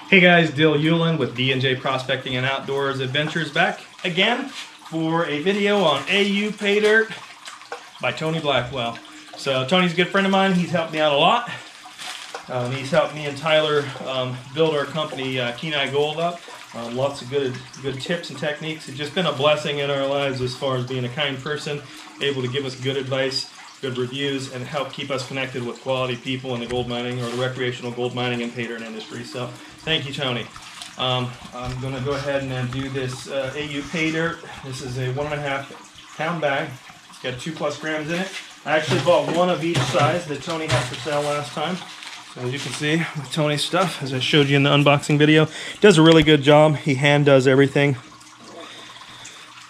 Hey guys, Dill Hewlin with D&J Prospecting and Outdoors Adventures back again for a video on AU PayDirt by Tony Blackwell. So Tony's a good friend of mine. He's helped me out a lot. He's helped me and Tyler build our company Kenai Gold up. Lots of good tips and techniques. It's just been a blessing in our lives as far as being a kind person, able to give us good advice, good reviews, and help keep us connected with quality people in the gold mining or the recreational gold mining and PayDirt industry. So thank you, Tony. I'm going to go ahead and do this AU PayDirt. This is a 1.5 pound bag. It's got 2+ grams in it. I actually bought one of each size that Tony had for sale last time. So as you can see with Tony's stuff, as I showed you in the unboxing video, he does a really good job. He hand does everything.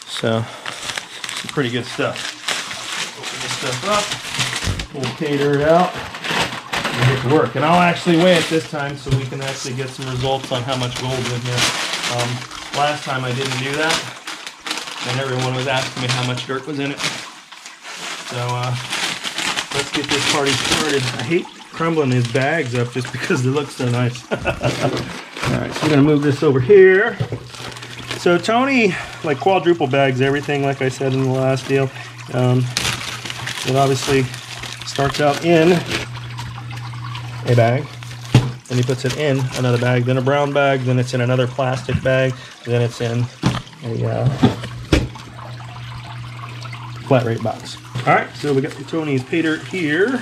So some pretty good stuff. Open this stuff up, pull PayDirt out, and get to work. And I'll actually weigh it this time so we can actually get some results on how much gold is in here. Last time I didn't do that, and everyone was asking me how much dirt was in it. So let's get this party started. I hate crumbling his bags up just because they look so nice. Alright, so we're going to move this over here. So Tony, like, quadruple bags everything, like I said in the last deal. It obviously starts out in a bag, then he puts it in another bag, then a brown bag, then it's in another plastic bag, then it's in a flat rate box. Alright, so we got Tony's PayDirt here.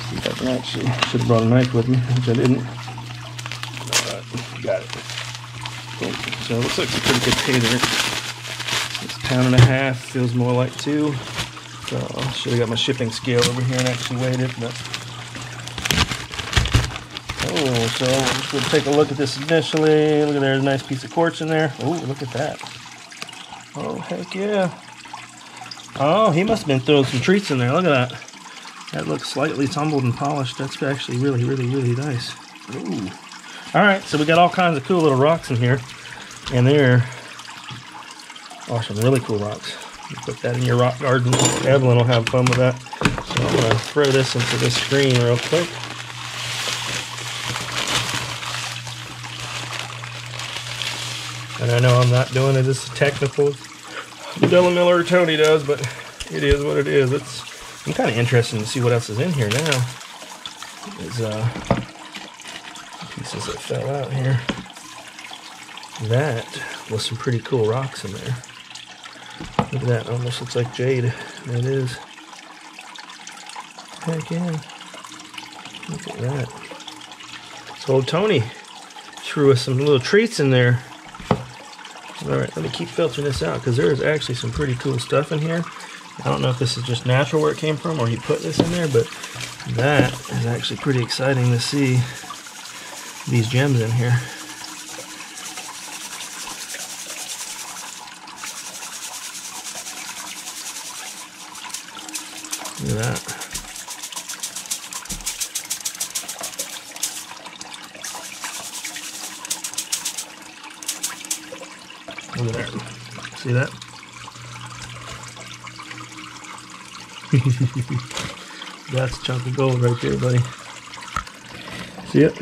See if I can actually, should have brought a knife with me, which I didn't. Got it. Cool. So it looks like some pretty good PayDirt. It's 1.5 pounds, feels more like 2. So I should have got my shipping scale over here and actually weighed it. But oh, so we're just going to take a look at this initially. Look at, there's a nice piece of quartz in there. Oh, look at that. Oh, heck yeah. Oh, he must have been throwing some treats in there. Look at that. That looks slightly tumbled and polished. That's actually really, really, really nice. Ooh. Alright, so we got all kinds of cool little rocks in here. And there are some really cool rocks. You put that in your rock garden. Evelyn will have fun with that. So I'm going to throw this into this screen real quick. And I know I'm not doing it as technical as Dylan Miller or Tony does, but it is what it is. I'm kind of interested to see what else is in here now. There's pieces that fell out here. That was some pretty cool rocks in there. Look at that, almost looks like jade. It is. Heck yeah. Look at that. So old Tony threw us some little treats in there. Alright, let me keep filtering this out because there is actually some pretty cool stuff in here. I don't know if this is just natural where it came from or he put this in there, but that is actually pretty exciting to see these gems in here. Look at that. Look at that. See that? That's a chunk of gold right there, buddy. See it?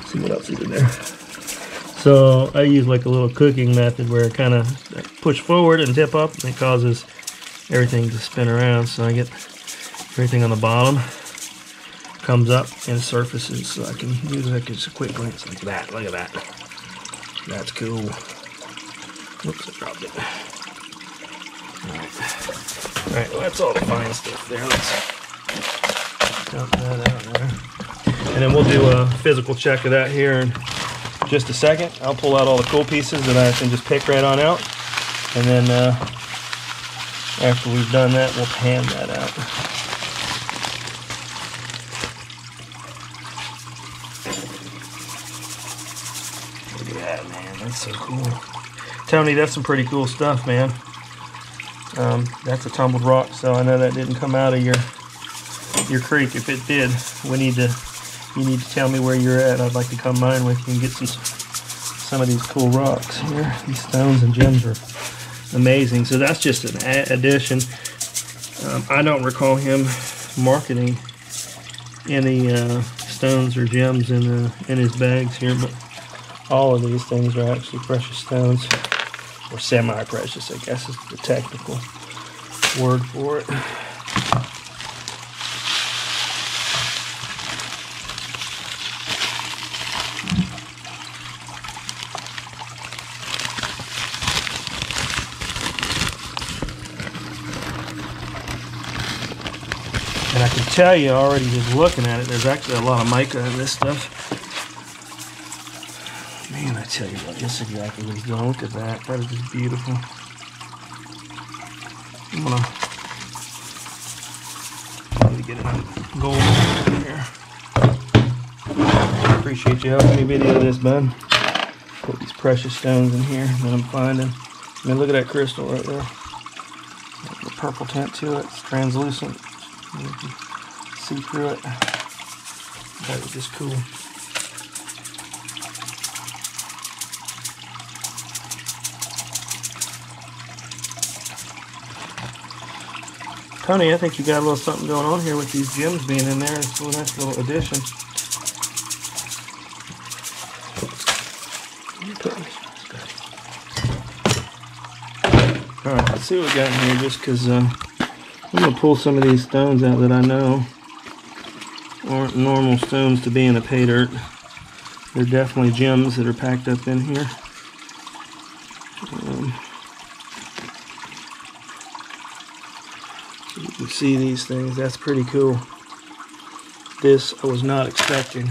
See what else is in there. So I use like a little cooking method where I kind of push forward and dip up, and it causes everything to spin around. So I get everything on the bottom comes up and surfaces, so I can use like just a quick glance like that. Look at that. That's cool. Oops, I dropped it. Alright, well, that's all the fine stuff there. Let's dump that out there. And then we'll do a physical check of that here in just a second. I'll pull out all the cool pieces that I can just pick right on out. And then after we've done that, we'll pan that out. Look at that, man. That's so cool. Tony, that's some pretty cool stuff, man. That's a tumbled rock, so I know that didn't come out of your creek. If it did, you need to tell me where you're at. I'd like to come mine with you and get some of these cool rocks here. These stones and gems are amazing. So that's just an addition. I don't recall him marketing any stones or gems in his bags here, but all of these things are actually precious stones, or semi-precious, I guess is the technical word for it. And I can tell you already just looking at it, there's actually a lot of mica in this stuff. Man, I tell you what, this is exactly what he's doing. Look at that. That is just beautiful. I'm gonna get enough gold in here. Appreciate you helping me video this, bud. Put these precious stones in here that I'm finding. I mean, look at that crystal right there. The purple tint to it. It's translucent. You can see through it. That is just cool. Tony, I think you got a little something going on here with these gems being in there. It's a nice little addition. Alright, let's see what we got in here, just because I'm going to pull some of these stones out that I know aren't normal stones to be in a PayDirt. They're definitely gems that are packed up in here. You can see these things. That's pretty cool. This I was not expecting.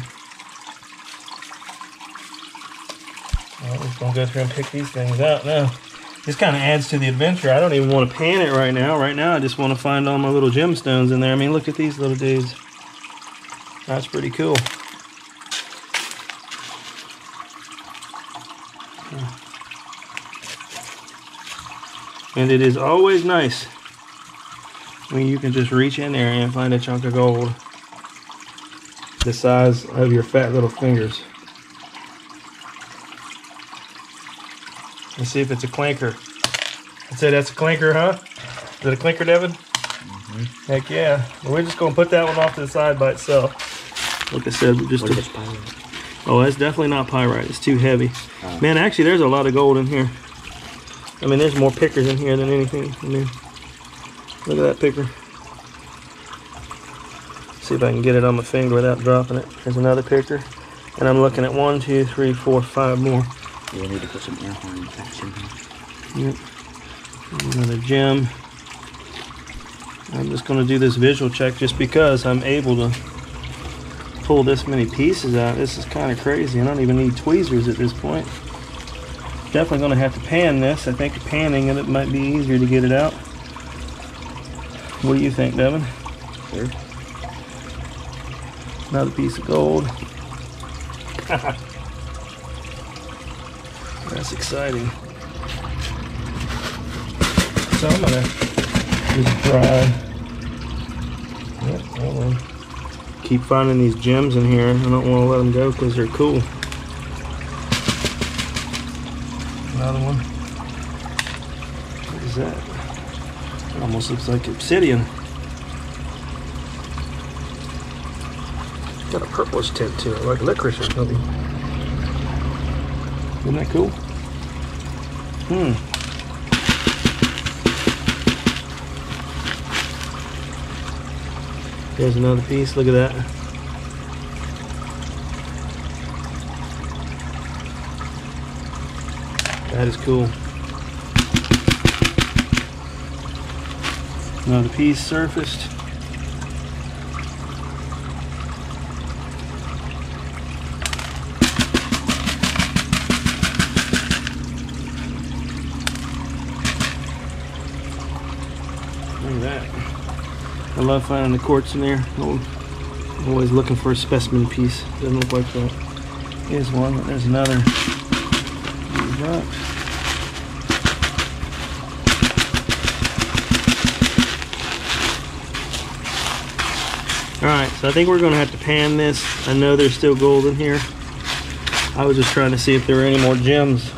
Well, we're just going to go through and pick these things out now. This kind of adds to the adventure. I don't even want to pan it right now. Right now I just want to find all my little gemstones in there. I mean, look at these little dudes. That's pretty cool. And it is always nice when you can just reach in there and find a chunk of gold the size of your fat little fingers. Let's see if it's a clinker. I'd say that's a clinker, huh? Is it a clinker, Devin? Mm-hmm. Heck yeah. Well, we're just going to put that one off to the side by itself. Like I said, just what if it's pyrite? Oh, that's definitely not pyrite. It's too heavy. Oh. Man, actually, there's a lot of gold in here. I mean, there's more pickers in here than anything. I mean, look at that picker. See if I can get it on my finger without dropping it. There's another picker. And I'm looking at 1, 2, 3, 4, 5 more. We need to put some air horn packs in here. Yep. Another gem. I'm just going to do this visual check just because I'm able to pull this many pieces out. This is kind of crazy. I don't even need tweezers at this point. Definitely going to have to pan this. I think panning it might be easier to get it out. What do you think, Devin? Sure. Another piece of gold. That's exciting. So I'm gonna just try. Yep, hold on. Keep finding these gems in here. I don't want to let them go because they're cool. Another one. What is that? It almost looks like obsidian. Got a purplish tint to it, like licorice or something. Isn't that cool? There's another piece. Look at that. That is cool. Another piece surfaced. Look at that. I love finding the quartz in there. I'm always looking for a specimen piece. Doesn't look like that. Here's one. There's another. Alright, so I think we're going to have to pan this. I know there's still gold in here. I was just trying to see if there were any more gems.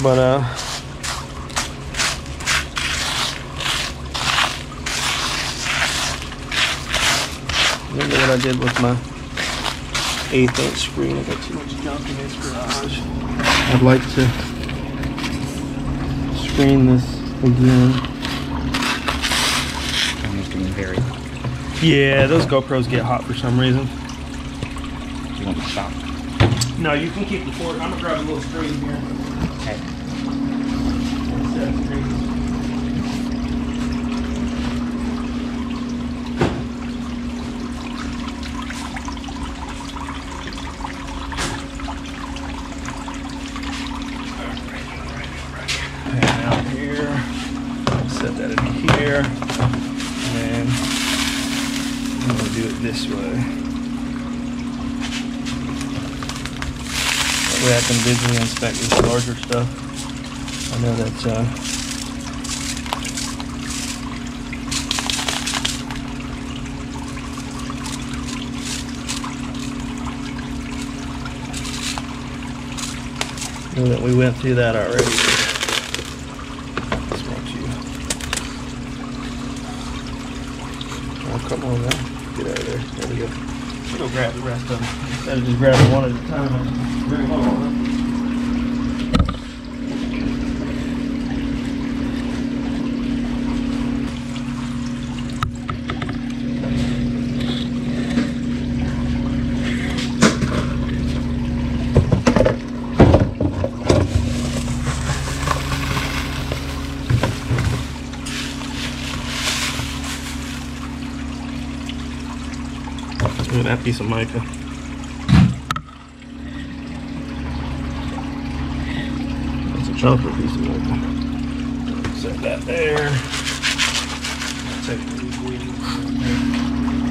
But, remember what I did with my 1/8" screen. I got too much junk in this garage. I'd like to screen this again. It's getting very. Yeah, those GoPros get hot for some reason. You want me to stop? No, you can keep recording. I'm gonna grab a little screen here. Okay. Pan out here. Set that in here. And then I'm gonna do it this way. That way I can visually inspect this larger stuff. I know that's know that we went through that already. Just want you. Oh, come on now. Get out of there. There we go. Let's go grab the rest of them. Instead of just grabbing one at a time, I'm very low on them. Look at that piece of mica. That's a chunker piece of mica. Set that there. Take these weeds.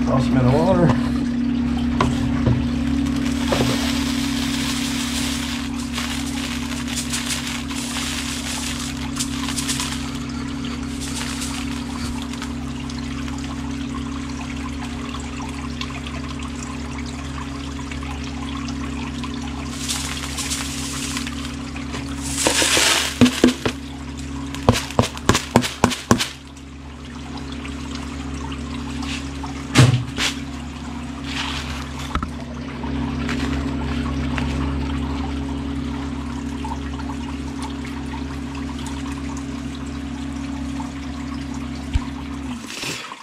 Toss them in the water.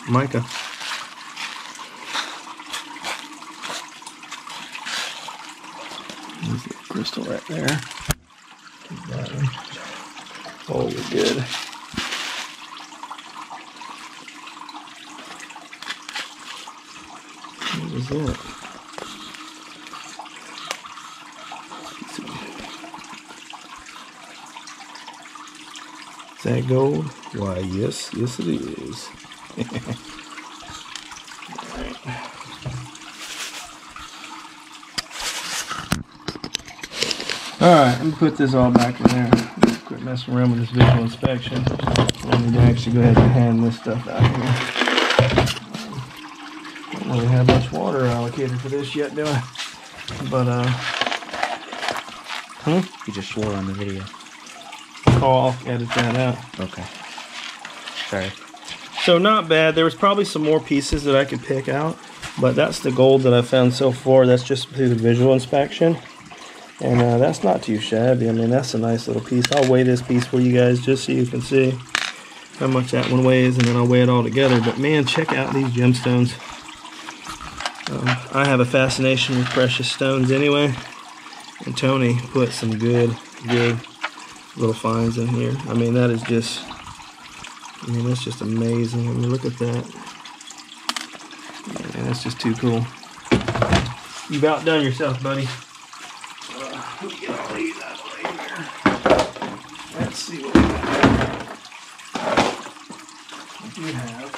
Mica. There's the crystal right there. Keep that one. Oh, we're good. What is that? Is that gold? Why, yes, yes it is. Alright, let me put this all back in there. Quit messing around with this visual inspection. I need to actually go ahead and hand this stuff out here. Don't really have much water allocated for this yet, do I? But, You just swore on the video. Oh, I'll edit that out. Okay. Sorry. So not bad. There was probably some more pieces that I could pick out, but that's the gold that I found so far. That's just through the visual inspection, and that's not too shabby. I mean, that's a nice little piece. I'll weigh this piece for you guys just so you can see how much that one weighs, and then I'll weigh it all together. But man, check out these gemstones. I have a fascination with precious stones anyway, and Tony put some good little finds in here. I mean, that is just, I mean, that's just amazing. I mean, look at that. Man, that's just too cool. You've outdone yourself, buddy. Let me get all these out of the way here. Let's see what we got. We do have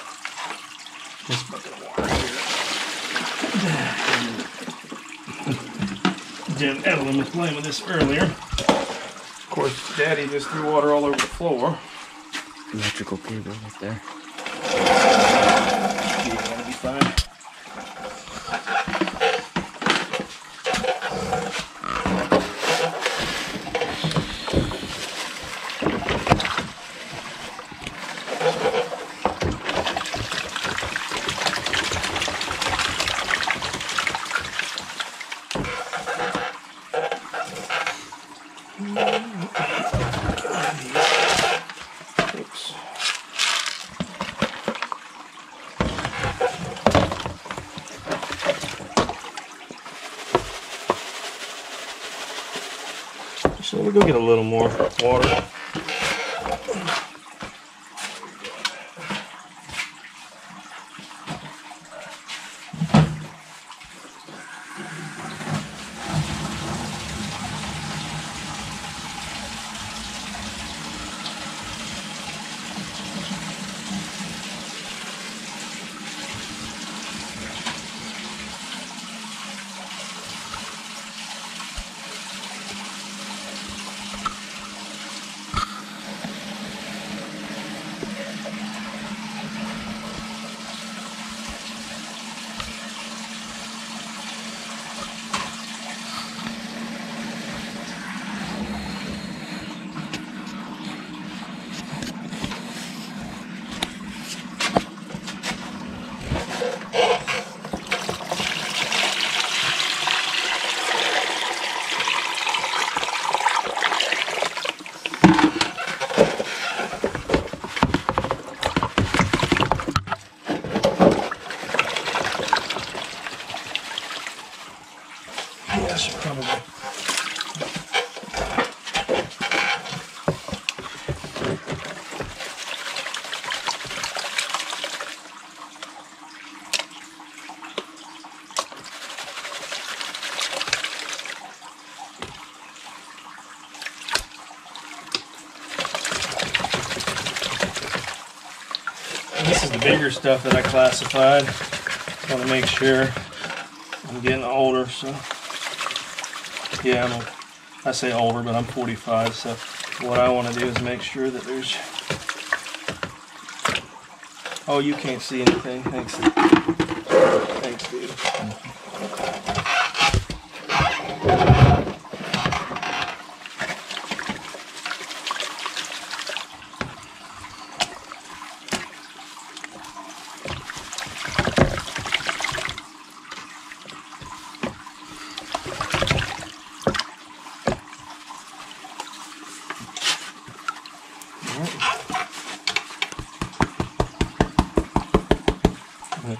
this bucket of water here. Jim Evelyn was playing with this earlier. Of course, Daddy just threw water all over the floor. Electrical cable right there. Yeah, that'll be fine. Actually, we'll go get a little more water. Probably. This is the bigger stuff that I classified. I want to make sure I'm getting older, so yeah, I say older, but I'm 45, so what I want to do is make sure that there's... Oh, you can't see anything. Thanks. Thanks, dude.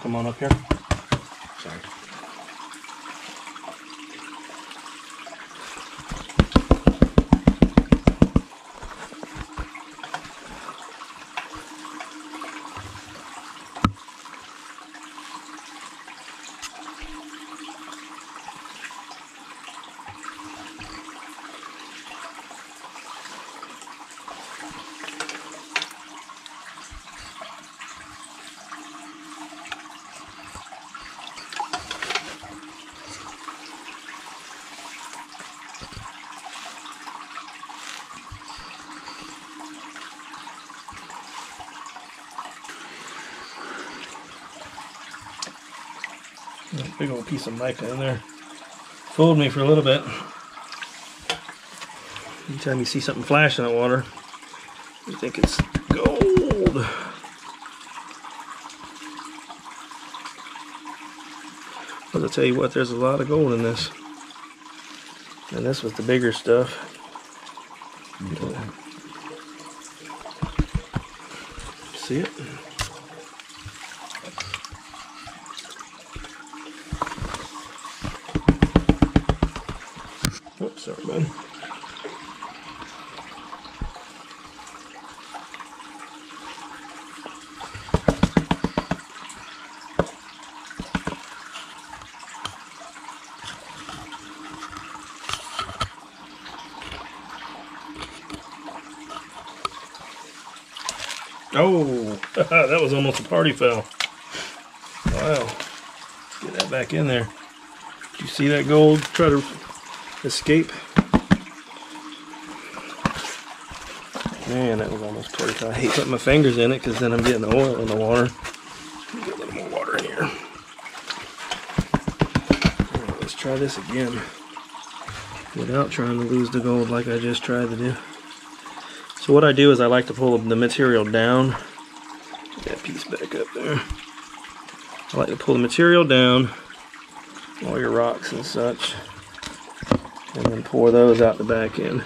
Come on up here. Sorry. Big old piece of mica in there. Fooled me for a little bit. Anytime you see something flash in the water, you think it's gold. But I'll tell you what, there's a lot of gold in this. And this was the bigger stuff. See it? Oops, sorry, bud. Oh, that was almost a party foul. Wow. Get that back in there. Did you see that gold try to escape? Man, that was almost party foul. I hate putting my fingers in it because then I'm getting the oil in the water. Get a little more water in here. All right, let's try this again without trying to lose the gold like I just tried to do. So what I do is I like to pull the material down. Get that piece back up there. I like to pull the material down, all your rocks and such, and then pour those out the back end.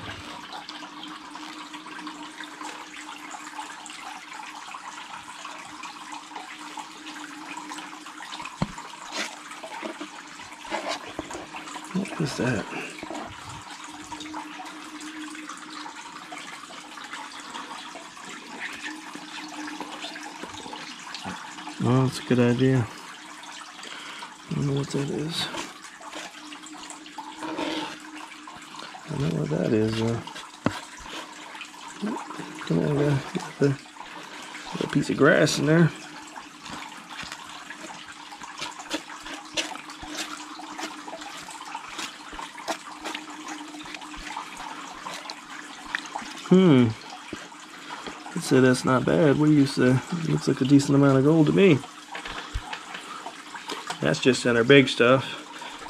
What is that? Well, that's a good idea. I don't know what that is. I know what that is. Come on, got a piece of grass in there. I'd say that's not bad. What do you say? It looks like a decent amount of gold to me. That's just in our big stuff.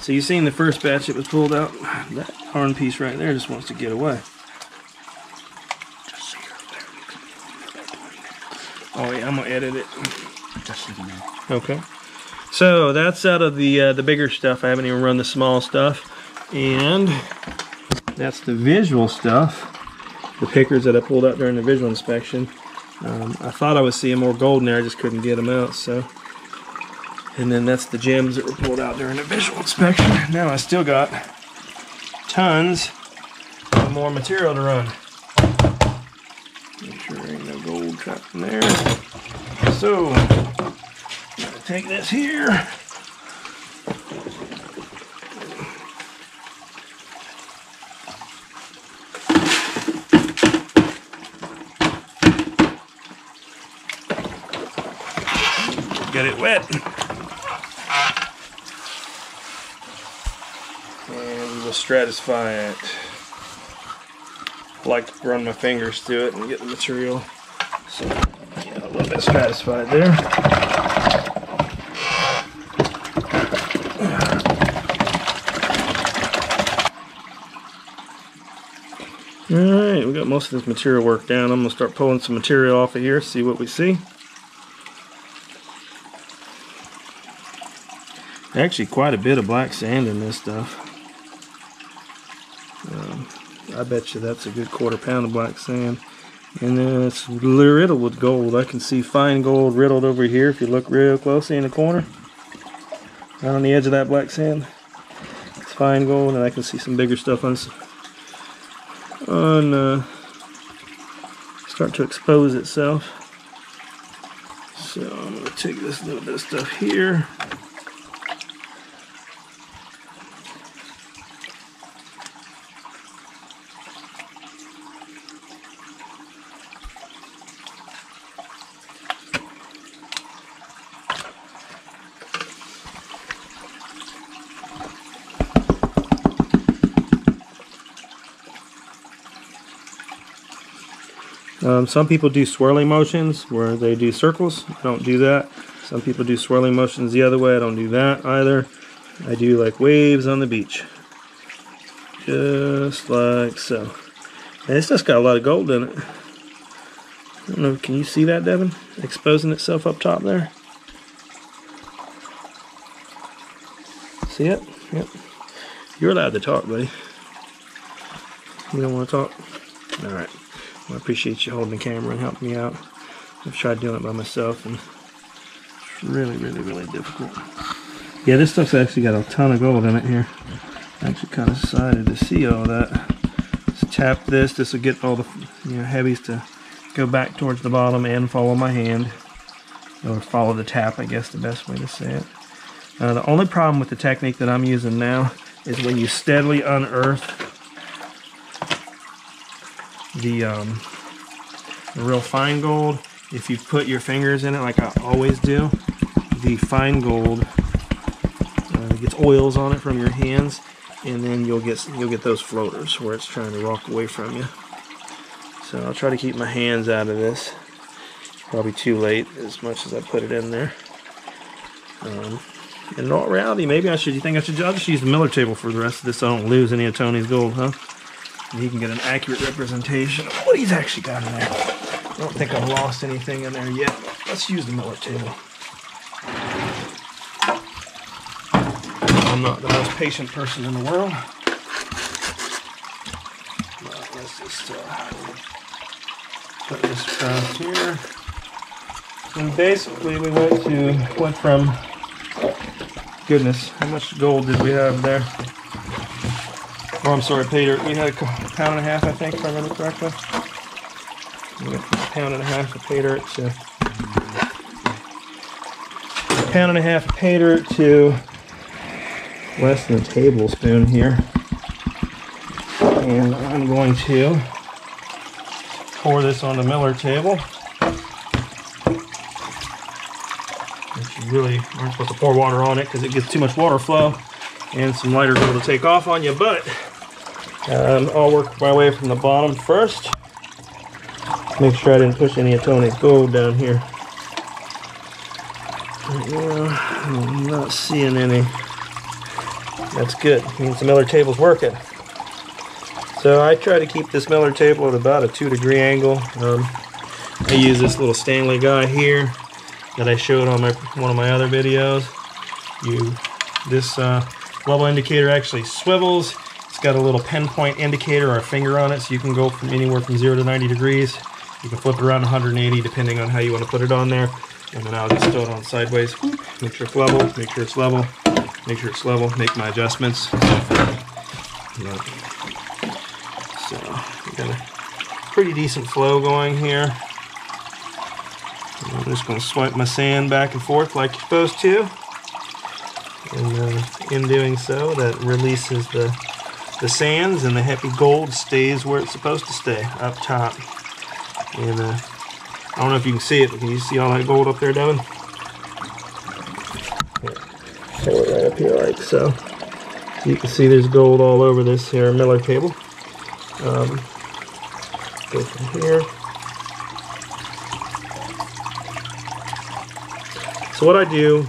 So you've seen the first batch that was pulled out. That horn piece right there just wants to get away. Just so you're aware. Oh yeah, I'm gonna edit it. Just so you know. Okay. So that's out of the bigger stuff. I haven't even run the small stuff, and that's the visual stuff. The pickers that I pulled out during the visual inspection. I thought I was seeing more gold in there. I just couldn't get them out. So. And then that's the gems that were pulled out during the visual inspection. Now I still got tons of more material to run. Make sure there ain't no gold trapped in there. So, I'm gonna take this here. Get it wet. And we will stratify it. I like to run my fingers through it and get the material. So, yeah, a little bit stratified there. Alright, we got most of this material worked down. I'm going to start pulling some material off of here, see what we see. Actually, quite a bit of black sand in this stuff. I bet you that's a good 1/4 pound of black sand. And then it's riddled with gold. I can see fine gold riddled over here if you look real closely in the corner. Right on the edge of that black sand. It's fine gold, and I can see some bigger stuff on start to expose itself. So I'm going to take this little bit of stuff here. Some people do swirling motions where they do circles. I don't do that. Some people do swirling motions the other way. I don't do that either. I do like waves on the beach. Just like so. And it's just got a lot of gold in it. I don't know, can you see that, Devin? Exposing itself up top there. See it? Yep. You're allowed to talk, buddy. You don't want to talk? Alright. Well, I appreciate you holding the camera and helping me out. I've tried doing it by myself, and it's really, really, really difficult. Yeah, this stuff's actually got a ton of gold in it here. I actually kind of decided to see all that. Just tap this. This will get all the heavies to go back towards the bottom and follow my hand. Or follow the tap, I guess the best way to say it. The only problem with the technique that I'm using now is when you steadily unearth the real fine gold, if you put your fingers in it like I always do, the fine gold gets oils on it from your hands, and then you'll get those floaters where it's trying to walk away from you. So I'll try to keep my hands out of this. It's probably too late as much as I put it in there. In all reality, maybe I'll just use the Miller table for the rest of this so I don't lose any of Tony's gold, huh? And you can get an accurate representation of what he's actually got in there. I don't think I've lost anything in there yet. Let's use the Miller table. I'm not the most patient person in the world. But let's just put this across here. And basically we went from, goodness, how much gold did we have there? Oh, I'm sorry, PayDirt. We had a pound and a half, I think, if I remember correctly. We got a pound and a half of PayDirt, so pound and a half of PayDirt to less than a tablespoon here. And I'm going to pour this on the Miller table. You really aren't supposed to pour water on it because it gets too much water flow and some lighter will take off on you, but I'll work my way from the bottom first. Make sure I didn't push any of Tony's gold down here. I'm not seeing any. That's good. Means the Miller table's working. So I try to keep this Miller table at about a 2-degree angle. I use this little Stanley guy here that I showed on one of my other videos. This level indicator actually swivels. It's got a little pinpoint indicator or a finger on it, so you can go from anywhere from 0 to 90 degrees. You can flip it around 180 depending on how you want to put it on there. And then I'll just throw it on sideways. Make sure it's level, make sure it's level, make sure it's level, make my adjustments. So we got a pretty decent flow going here. I'm just going to swipe my sand back and forth like you're supposed to. And in doing so, that releases the sands, and the happy gold stays where it's supposed to stay, up top. And I don't know if you can see it, but can you see all that gold up there, Devin? Hold it right up here like so. You can see there's gold all over this here Miller table. Go from here. So what I do,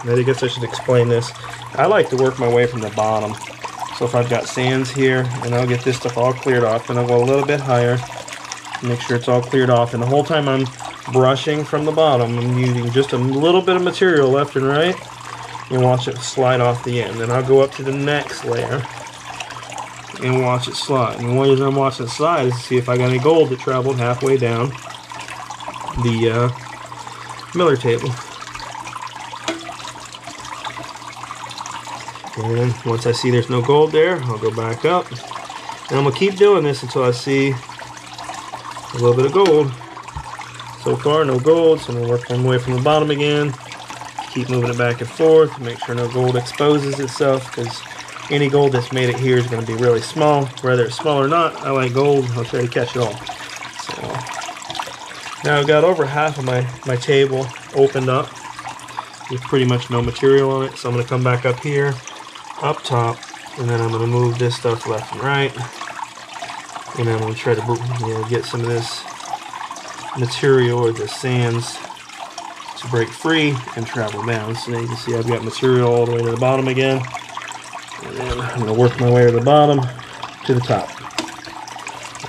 I guess I should explain this. I like to work my way from the bottom. So if I've got sands here, and I'll get this stuff all cleared off, and I'll go a little bit higher, make sure it's all cleared off. And the whole time I'm brushing from the bottom, I'm using just a little bit of material left and right, and watch it slide off the end. Then I'll go up to the next layer and watch it slide. And the reason I'm watching it slide is to see if I got any gold that traveled halfway down the Miller table. And once I see there's no gold there, I'll go back up. And I'm going to keep doing this until I see a little bit of gold. So far, no gold, so I'm going to work my way from the bottom again. Keep moving it back and forth to make sure no gold exposes itself, because any gold that's made it here is going to be really small. Whether it's small or not, I like gold. I'll try to catch it all. So now I've got over half of my table opened up with pretty much no material on it. So I'm going to come back up here, up top, and then I'm going to move this stuff left and right. And I'm going to try to get some of this material or the sands to break free and travel down. So now you can see I've got material all the way to the bottom again. And then I'm going to work my way to the bottom to the top.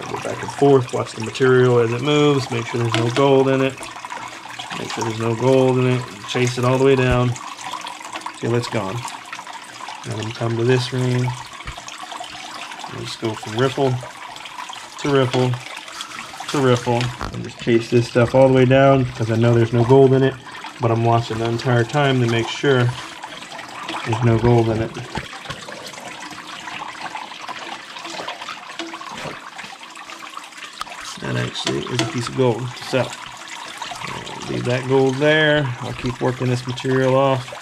I'll go back and forth, watch the material as it moves, make sure there's no gold in it. Make sure there's no gold in it. Chase it all the way down till it's gone. And I'm going to come to this ring. Just go from riffle to riffle to riffle. And just chase this stuff all the way down because I know there's no gold in it. But I'm watching the entire time to make sure there's no gold in it. That actually is a piece of gold. So leave that gold there. I'll keep working this material off.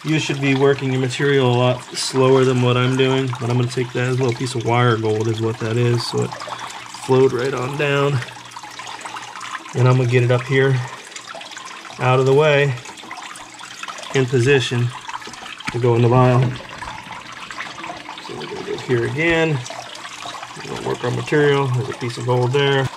You should be working your material a lot slower than what I'm doing, but I'm going to take that as a little piece of wire gold is what that is, so it flowed right on down. And I'm going to get it up here out of the way in position to go in the vial. So we're going to go here again. We're going to work our material. There's a piece of gold there.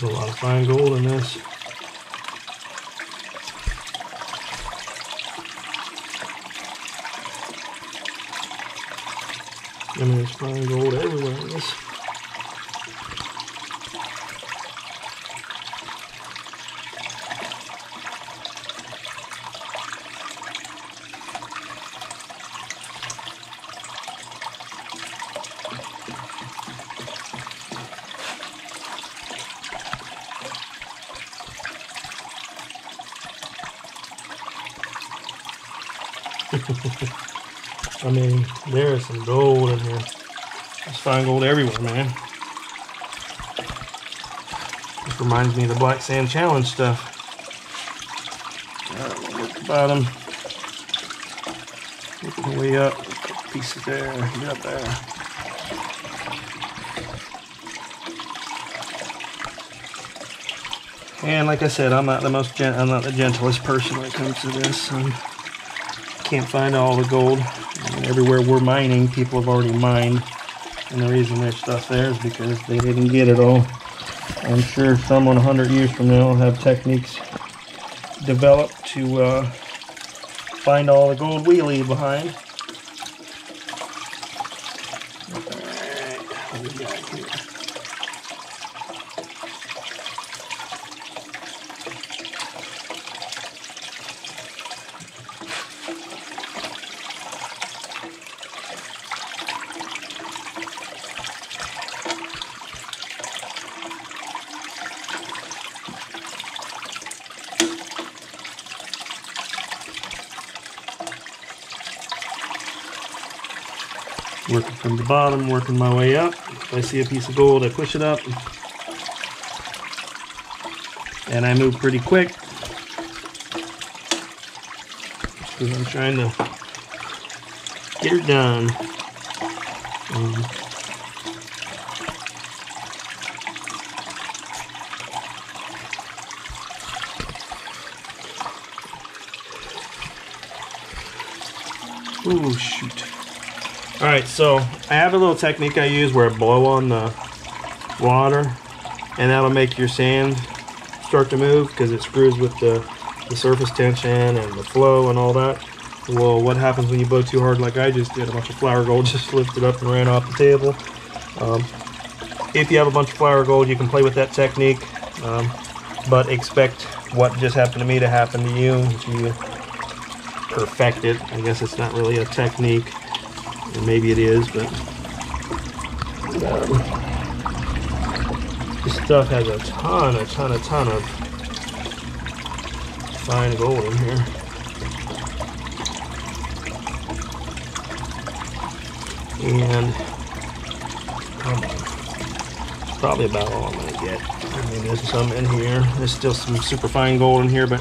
There's a lot of fine gold in this. I mean, there's fine gold everywhere in this. I mean, there is some gold in here. There's fine gold everywhere, man. This reminds me of the Black Sand Challenge stuff. Alright, we'll work the bottom. Working the way up. Pieces there. Get up there. And like I said, I'm not the gentlest person when it comes to this. Can't find all the gold. And everywhere we're mining, people have already mined, and the reason there's stuff there is because they didn't get it all. I'm sure someone 100 years from now will have techniques developed to find all the gold we leave behind. Alright, what we got here? Working from the bottom, working my way up. If I see a piece of gold, I push it up. And I move pretty quick, because I'm trying to get her done. Ooh, shoot. Alright, so I have a little technique I use where I blow on the water, and that'll make your sand start to move because it screws with the surface tension and the flow and all that. Well, what happens when you blow too hard like I just did? A bunch of flour gold just lifted up and ran off the table. If you have a bunch of flour gold, you can play with that technique, but expect what just happened to me to happen to you until you perfect it. I guess it's not really a technique. Or maybe it is, but this stuff has a ton of fine gold in here. And it's probably about all I'm gonna get. I mean, there's some in here. There's still some super fine gold in here, but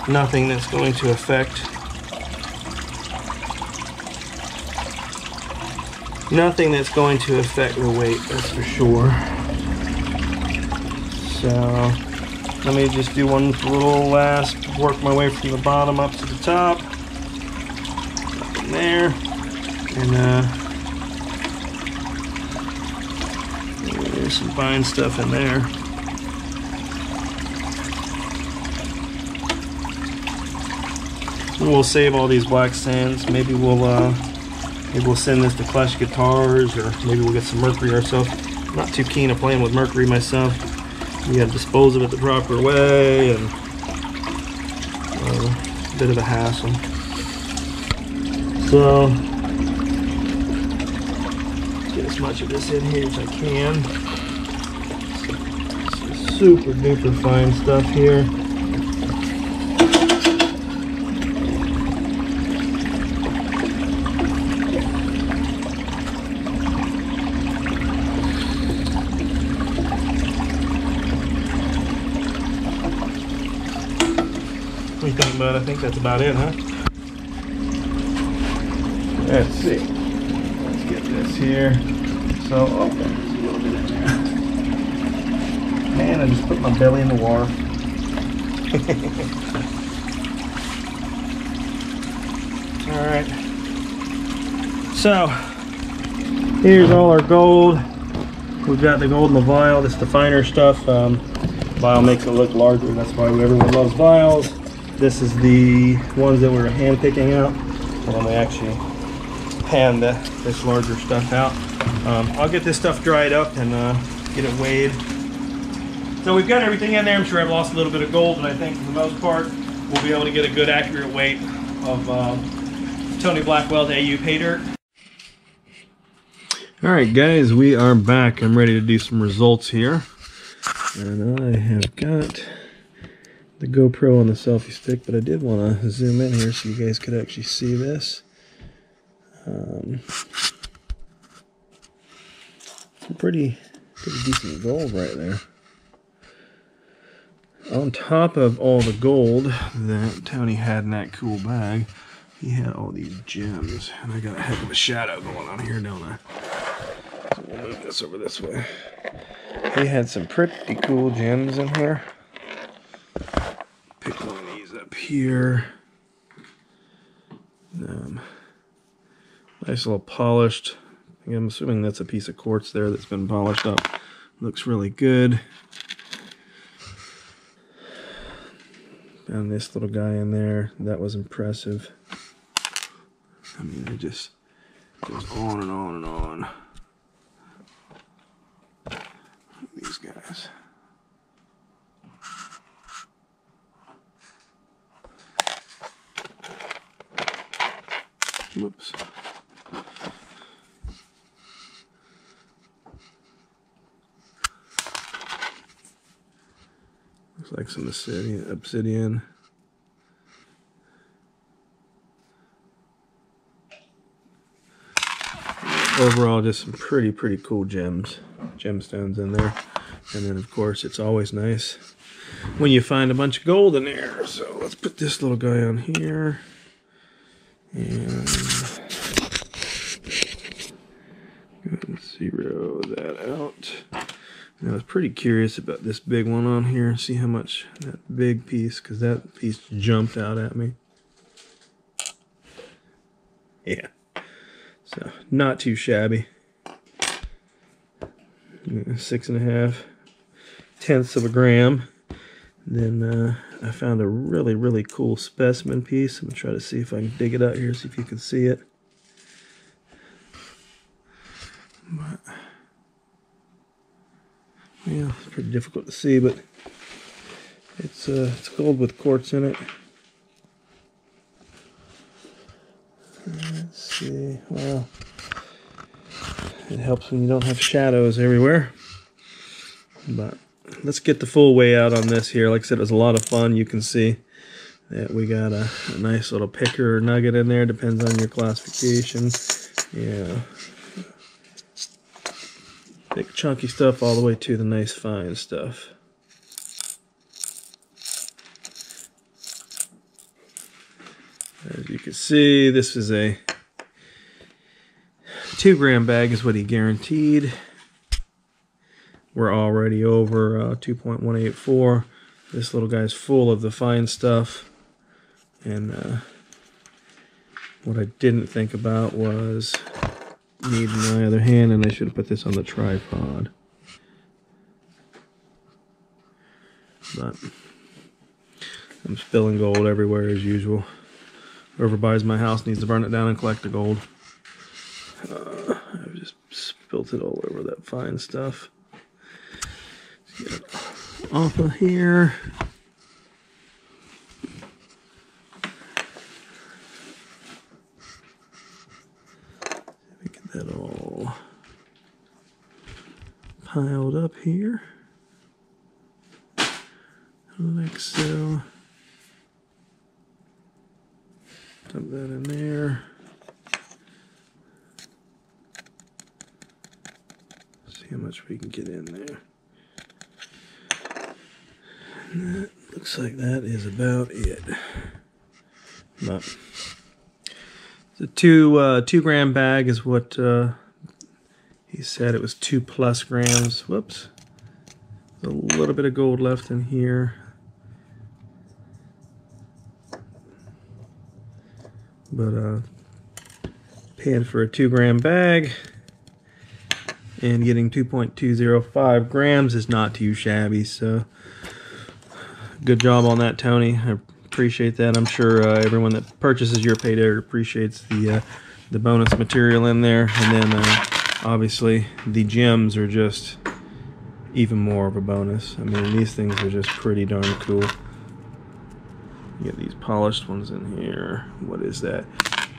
nothing that's going to affect the weight, that's for sure. So let me just do one little last, work my way from the bottom up to the top. Up in there. And there's some fine stuff in there. We'll save all these black sands. Maybe we'll send this to Clash Guitars, or maybe we'll get some mercury ourselves. I'm not too keen on playing with mercury myself. You gotta dispose of it the proper way, and a bit of a hassle. So, let's get as much of this in here as I can. Some super duper fine stuff here. But I think that's about it, huh? Let's see. Let's get this here. So, oh, there's a little bit in there. Man, I just put my belly in the water. Alright. So, here's all our gold. We've got the gold in the vial. This is the finer stuff. Vial makes it look larger. That's why everyone loves vials. This is the ones that we're hand picking out. And then we actually pan this larger stuff out. I'll get this stuff dried up and get it weighed. So we've got everything in there. I'm sure I've lost a little bit of gold, but I think for the most part, we'll be able to get a good accurate weight of Tony Blackwell's AU PayDirt. Alright guys, we are back. I'm ready to do some results here. And I have got the GoPro on the selfie stick, but I did want to zoom in here so you guys could actually see this. Some pretty decent gold right there. On top of all the gold that Tony had in that cool bag, he had all these gems. And I got a heck of a shadow going on here, don't I? So we'll move this over this way. He had some pretty cool gems in here. Pick one of these up here. Nice little polished. I'm assuming that's a piece of quartz there that's been polished up. Looks really good. Found this little guy in there. That was impressive. I mean, it just goes on and on and on. Look at these guys. Whoops. Looks like some obsidian. Overall, just some pretty cool gemstones in there. And then, of course, it's always nice when you find a bunch of gold in there. So let's put this little guy on here. And go ahead and zero that out. And I was pretty curious about this big one on here. See how much that big piece, because that piece jumped out at me. Yeah. So not too shabby. 6.5 tenths of a gram. Then I found a really cool specimen piece. I'm gonna try to see if I can dig it out here, see if you can see it. But, yeah, it's pretty difficult to see, but it's gold with quartz in it. Let's see. Well, it helps when you don't have shadows everywhere. But let's get the full weigh out on this here. Like I said, it was a lot of fun. You can see that we got a nice little picker or nugget in there. Depends on your classification. Yeah. Thick, chunky stuff all the way to the nice, fine stuff. As you can see, this is a 2-gram bag is what he guaranteed. We're already over 2.184. This little guy's full of the fine stuff. And what I didn't think about was needing my other hand, and I should have put this on the tripod. But I'm spilling gold everywhere as usual. Whoever buys my house needs to burn it down and collect the gold. I've just spilt it all over that fine stuff. Get it off of here. Get that all piled up here. Like so. Dump that in there. See how much we can get in there. And that looks like that is about it. But the 2-gram bag is what he said. It was 2+ grams. Whoops. A little bit of gold left in here. But paying for a 2-gram bag and getting 2.205 grams is not too shabby. So good job on that, Tony. I appreciate that. I'm sure everyone that purchases your PayDirt appreciates the bonus material in there. And then obviously the gems are just even more of a bonus. I mean, these things are just pretty darn cool. You get these polished ones in here. What is that?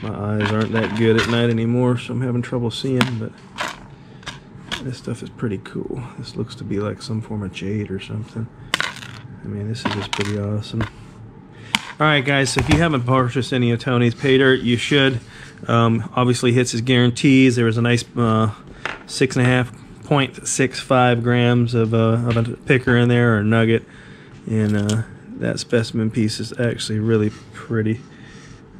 My eyes aren't that good at night anymore, so I'm having trouble seeing, but this stuff is pretty cool. This looks to be like some form of jade or something. I mean, this is just pretty awesome. Alright guys, so if you haven't purchased any of Tony's PayDirt, you should. Obviously hits his guarantees. There was a nice 0.65 grams of a picker in there, or a nugget. And that specimen piece is actually really pretty.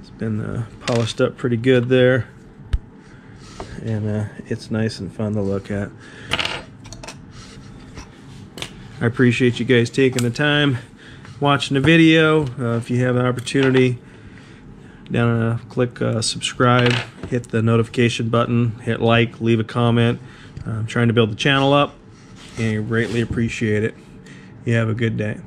It's been polished up pretty good there. And it's nice and fun to look at. I appreciate you guys taking the time watching the video. If you have an opportunity, click subscribe, hit the notification button, hit like, leave a comment. I'm trying to build the channel up, and I greatly appreciate it. You have a good day.